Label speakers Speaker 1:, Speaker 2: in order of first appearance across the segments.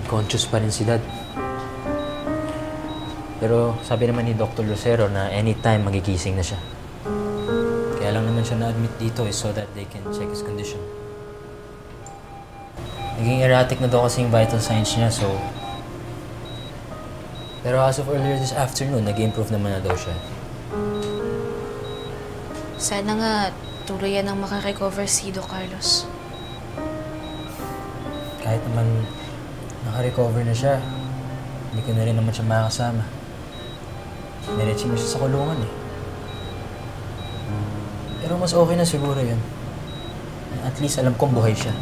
Speaker 1: conscious pa rin si Dad. Pero sabi naman ni Dr. Lucero na anytime magigising na siya. Kaya lang naman siya na-admit dito so that they can check his condition. Naging erratic na daw kasi yung vital signs niya, so... Pero as of earlier this afternoon, nag-improve naman na daw siya.
Speaker 2: Sana nga tuluyan ang makarecover si Doc Carlos.
Speaker 1: Kahit naman nakarecover na siya, hindi ko na rin naman siya makakasama. Niretsi mo siya sa kulungan eh. Pero mas okay na siguro yun. At least alam kong buhay siya.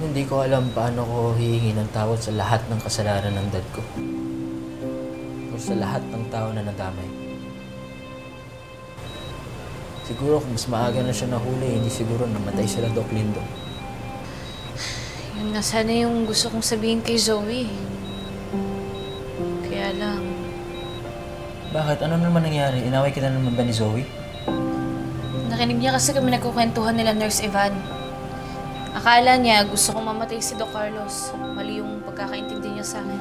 Speaker 1: Hindi ko alam paano ko hihingi ng tawad sa lahat ng kasalanan ng dad ko. O sa lahat ng tao na nadamay. Siguro kung mas maaga na siya nahuli, hindi siguro namatay sila Doc Lindo.
Speaker 2: Yun nga sana yung gusto kong sabihin kay Zoe. Kaya lang...
Speaker 1: Bakit? Ano naman nangyari? Inaway kita naman ba ni Zoe?
Speaker 2: Nakinig niya kasi kami nagkukwentuhan nila Nurse Evan. Akala niya gusto kong mamatay si Doc Carlos. Mali yung pagkakaintindi niya sa akin.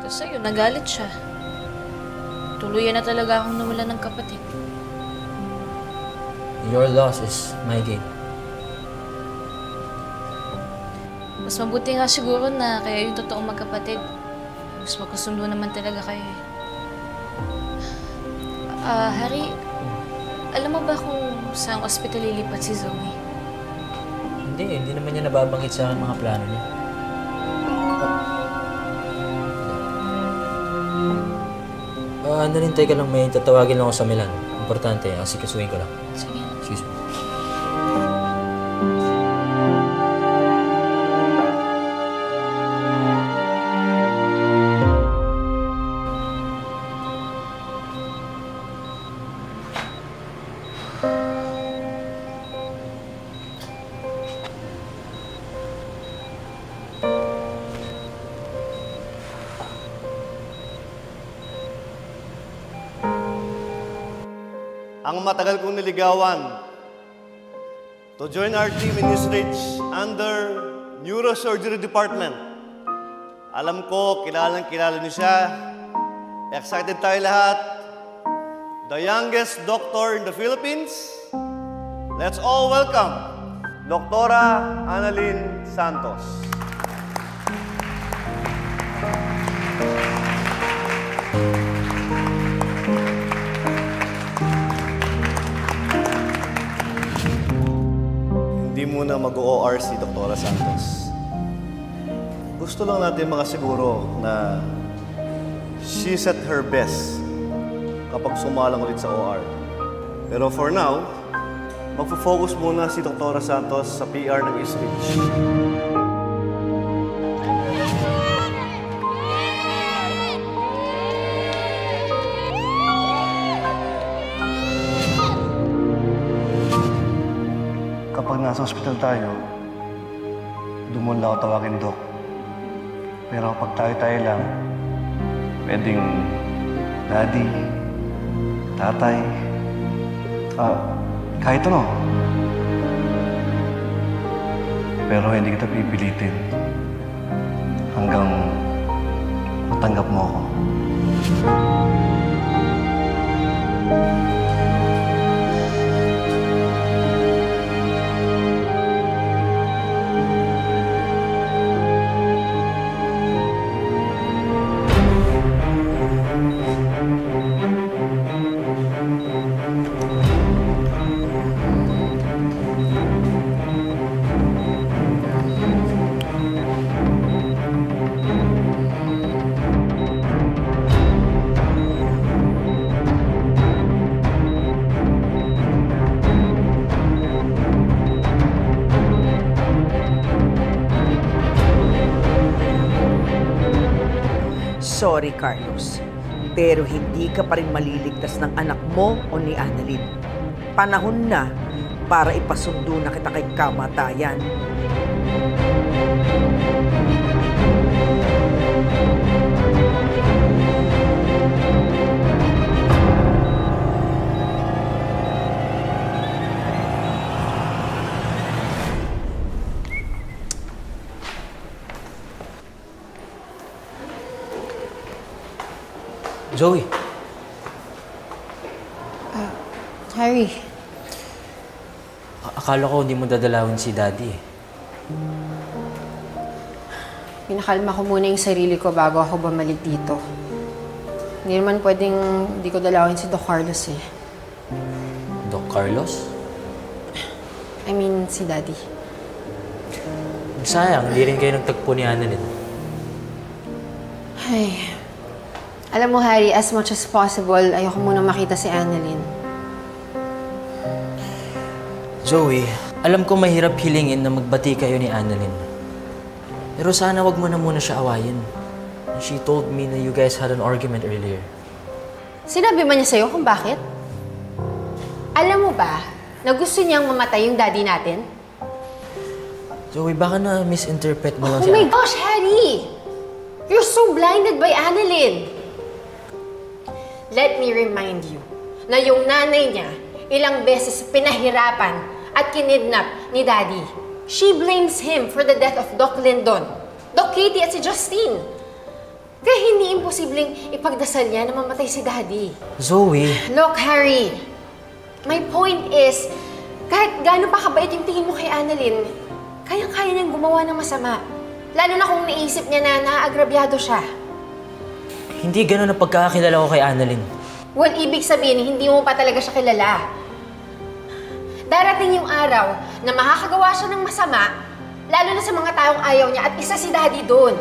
Speaker 2: Tapos ayun, nagalit siya. Tuluyan na talaga akong nawalan ng kapatid.
Speaker 1: Your loss is my gain.
Speaker 2: Mas mabuti nga siguro na kayo yung totoong magkapatid. Mas magkasundo naman talaga kayo eh. Harry, alam mo ba kung saan ospital lilipat si Zoe?
Speaker 1: Hindi naman niya nababanggit sa akin mga plano niya. Nalintay ka lang, may tatawagin lang ako sa Milan. Importante, asikasuhin ko lang.
Speaker 2: Sige.
Speaker 1: Excuse me.
Speaker 3: Ang matagal kong niligawan to join our team in Eastridge under Neurosurgery Department. Alam ko, kilalang-kilala niyo siya. Excited tayo lahat. The youngest doctor in the Philippines. Let's all welcome Doktora Annalyn Santos. Hindi muna mag-OR si Doktora Santos. Gusto lang natin makasiguro na she's at her best kapag sumalang ulit sa OR. Pero for now, magpo-focus muna si Doktora Santos sa PR ng Eastridge. Kapag nasa ospital tayo, doon mo lang ako tawagin, Doc. Pero kapag tayo-tayo lang, pwedeng daddy, tatay, kahit ano. Pero hindi kita pipilitin hanggang matanggap mo ako.
Speaker 4: Sorry, Carlos. Pero hindi ka pa rin maliligtas ng anak mo o ni Annalyn. Panahon na para ipasundo na kita kay kamatayan.
Speaker 1: Zoe.
Speaker 5: Harry,
Speaker 1: Akala ko hindi mo dadalawin si Daddy eh.
Speaker 5: pinakalma ko muna yung sarili ko bago ako bumalik dito. Hindi naman pwedeng hindi ko dalawin si Doc Carlos eh.
Speaker 1: Doc Carlos?
Speaker 5: I mean, si Daddy.
Speaker 1: Sayang, hindi rin kayo nagtagpo ni Annalyn.
Speaker 5: Ay. Alam mo, Harry, as much as possible, ayoko muna makita si Annalyn.
Speaker 1: Zoe, alam ko mahirap hilingin na magbati kayo ni Annalyn. Pero sana wag mo na muna siya awayin. She told me na you guys had an argument earlier.
Speaker 5: Sinabi ba niya sa'yo kung bakit? Alam mo ba na gusto niyang mamatay yung daddy natin?
Speaker 1: Zoe, baka na misinterpret mo lang
Speaker 5: Oh my gosh, Harry! You're so blinded by Annalyn! Let me remind you na yung nanay niya ilang beses pinahirapan at kinidnap ni Daddy. She blames him for the death of Doc Lindon, Doc Katie at si Justine. Kaya hindi imposibleng ipagdasal niya na mamatay si Daddy.
Speaker 1: Zoe!
Speaker 5: Look, Harry, my point is, kahit gaano pa kabait yung tingin mo kay Annalyn, kayang-kaya niyang gumawa ng masama. Lalo na kung naisip niya na naagrabyado siya.
Speaker 1: Hindi ganun ang pagkakakilala ko kay Annalyn.
Speaker 5: Well, ibig sabihin, hindi mo pa talaga siya kilala. Darating yung araw na makakagawa siya ng masama, lalo na sa mga taong ayaw niya at isa si Daddy doon.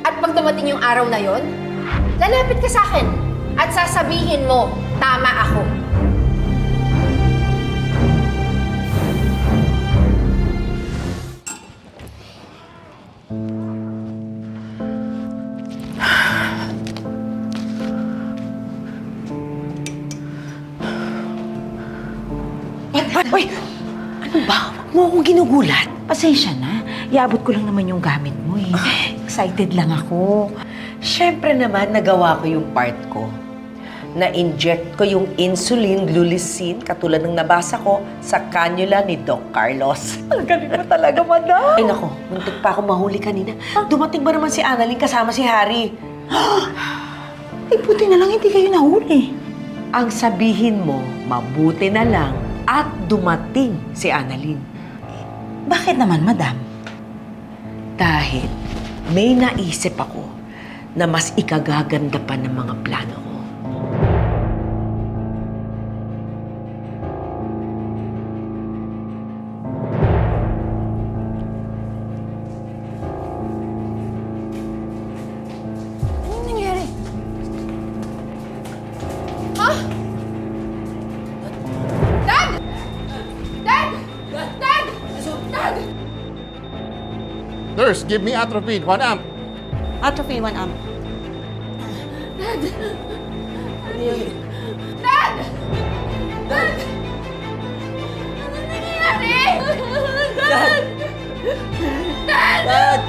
Speaker 5: At pag dumating yung araw na yon, lalapit ka sa akin at sasabihin mo, tama ako.
Speaker 4: Uy! Ano ba? Huwag mo akong ginugulat. Pasensya na. Iabot ko lang naman yung gamit mo eh. Excited lang ako. Siyempre naman, nagawa ko yung part ko. Na-inject ko yung insulin glulicin katulad ng nabasa ko sa cannula ni Doc Carlos. Ang galing mo talaga, madam! Ay nako, muntik pa ako mahuli kanina. Dumating ba naman si Annalyn kasama si Harry?
Speaker 6: Ay, buti na lang hindi kayo nahuli.
Speaker 4: Ang sabihin mo, mabuti na lang at dumating si Annalyn.
Speaker 6: Bakit naman, madam?
Speaker 4: Dahil may naisip ako na mas ikagaganda pa ng mga plano ko.
Speaker 5: Anong nangyari? Ha? Dad! Dad! Dad! Dad!
Speaker 7: Nurse, give me atropine, 1 amp.
Speaker 6: Atropine 1 amp.
Speaker 5: Dad! Dad! Dad! Anong nangyayari? Dad! Dad! Dad! Dad!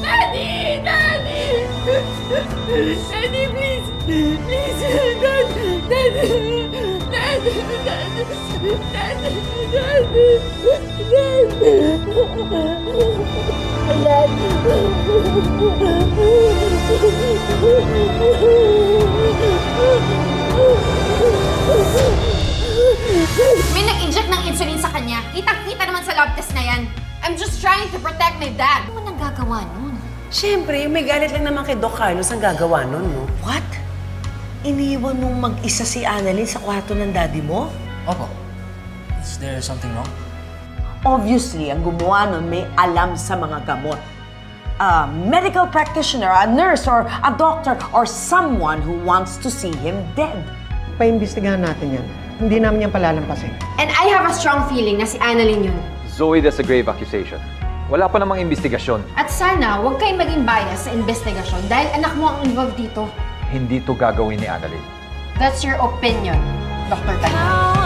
Speaker 5: Daddy! Daddy! Daddy, please! Please! Dad! Dad! Dad! Dad! Dad! May nag-inject ng insulin sa kanya. Kitang-kita naman sa lab test na yan. I'm just trying to protect my dad. Ano man ang gagawa nun?
Speaker 8: Siyempre, may galit lang naman kay Doc Carlos ang gagawa nun, no?
Speaker 4: What? Iniwan mong mag-isa si Annalyn sa kwarto ng daddy mo?
Speaker 1: Opo. Is there something wrong?
Speaker 4: Obviously, ang gumawa nun may alam sa mga gamot. A medical practitioner, a nurse, or a doctor, or someone who wants to see him dead.
Speaker 8: Paimbestigahan natin yan. Hindi namin yan palalampasin.
Speaker 5: And I have a strong feeling na si Annalyn yun.
Speaker 9: Zoe, that's a grave accusation. Wala pa namang investigasyon.
Speaker 5: At sana, huwag kayong maging bias sa investigasyon dahil anak mo ang involved dito.
Speaker 9: Hindi to gagawin ni Annalyn.
Speaker 5: That's your opinion, Dr. Tayo.